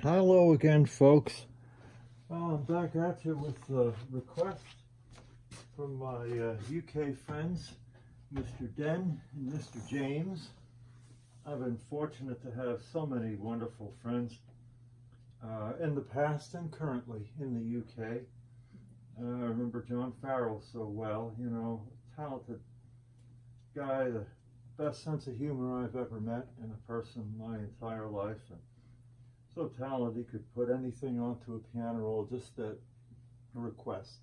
Hello again, folks. Well, I'm back at you with a request from my UK friends, Mr. Den and Mr. James. I've been fortunate to have so many wonderful friends in the past and currently in the UK. I remember John Farrell so well, you know, talented guy, the best sense of humor I've ever met in a person my entire life. And so talented he could put anything onto a piano roll just at a request.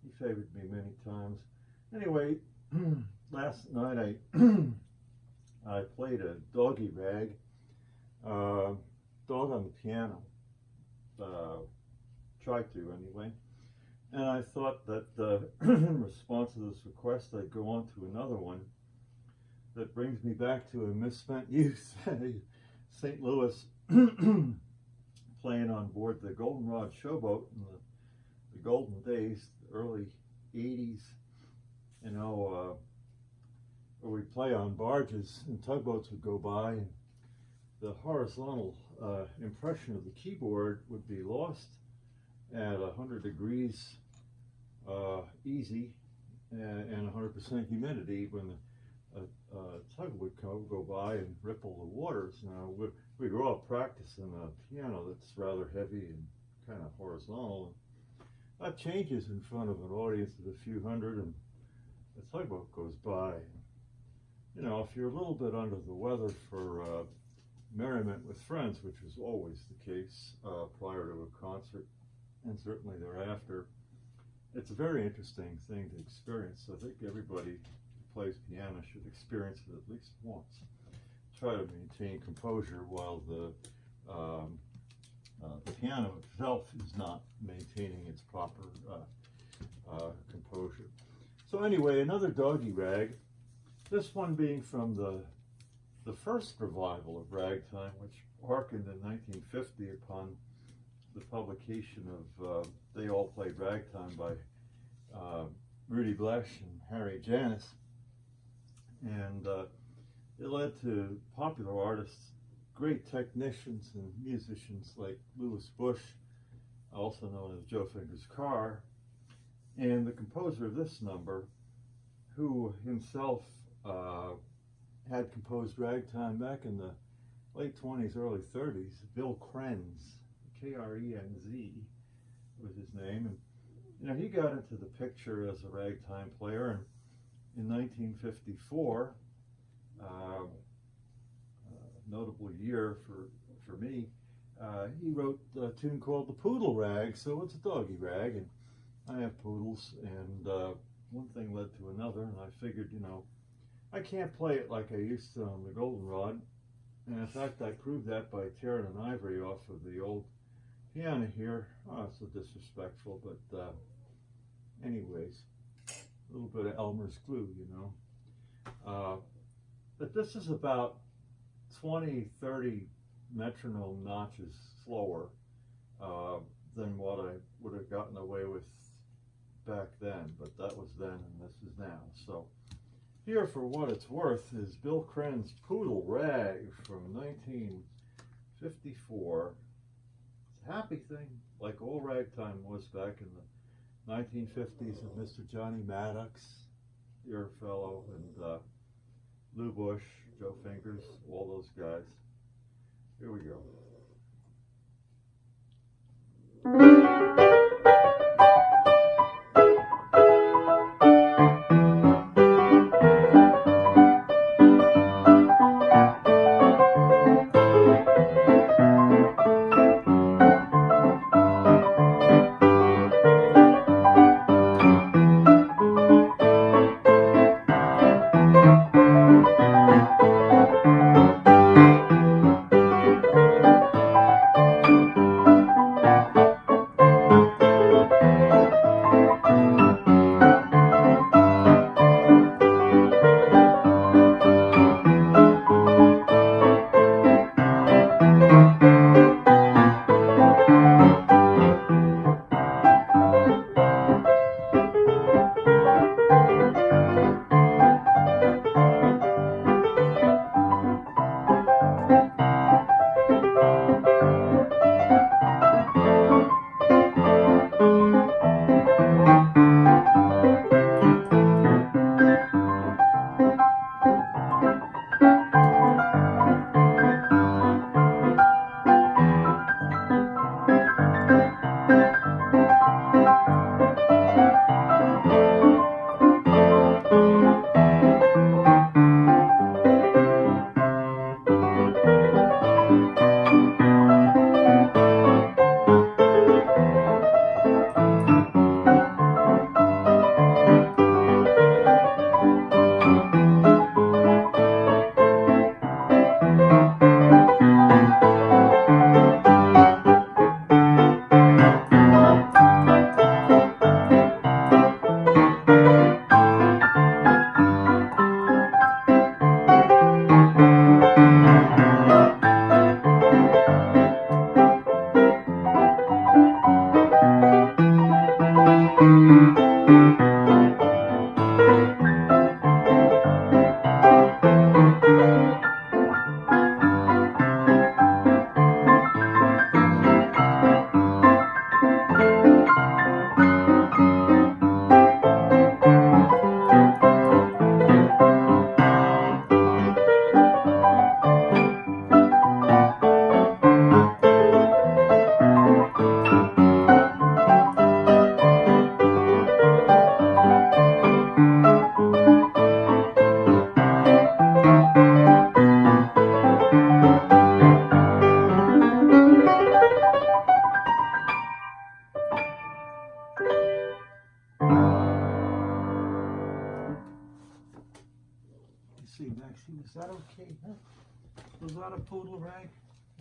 He favored me many times. Anyway, last night I played a doggy rag, dog on the piano. Tried to anyway. And I thought that in response to this request, I'd go on to another one that brings me back to a misspent youth. St. Louis, playing on board the Goldenrod showboat in the golden days, the early 80s, you know, where we'd play on barges and tugboats would go by, and the horizontal impression of the keyboard would be lost at 100 degrees easy and 100% humidity when a tug would go by and ripple the waters. Now, we were all practicing a piano that's rather heavy and kind of horizontal. That changes in front of an audience of a few hundred, and the tugboat goes by. You know, if you're a little bit under the weather for merriment with friends, which was always the case prior to a concert, and certainly thereafter, it's a very interesting thing to experience. I think everybody who plays piano should experience it at least once. Try to maintain composure while the piano itself is not maintaining its proper composure. So anyway, another doggy rag. This one being from the first revival of ragtime, which harkened in 1950 upon the publication of They All Played Ragtime by Rudy Blesh and Harry Janis. And it led to popular artists, great technicians and musicians like Louis Bush, also known as Joe Fingers Carr, and the composer of this number, who himself had composed ragtime back in the late 20s, early 30s, Bill Krenz, K-R-E-N-Z was his name. And you know, he got into the picture as a ragtime player, and in 1954, notable year for me, he wrote a tune called the Poodle Rag, so it's a doggy rag, and I have poodles, and one thing led to another, and I figured, you know, I can't play it like I used to on the Goldenrod, and in fact I proved that by tearing an ivory off of the old piano here. Oh, it's so disrespectful, but anyways, a little bit of Elmer's glue, you know. But this is about 20, 30 metronome notches slower than what I would have gotten away with back then, but that was then and this is now. So here, for what it's worth, is Bill Krenz' Poodle Rag from 1954. It's a happy thing, like all ragtime was back in the 1950s, of Mr. Johnny Maddox, dear fellow, and Lou Bush, Joe Fingers, all those guys. Here we go. Is that okay? Huh? Was that a poodle rag?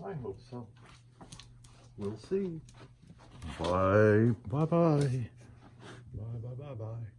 I hope so. We'll see. Bye. Bye-bye. Bye-bye-bye-bye.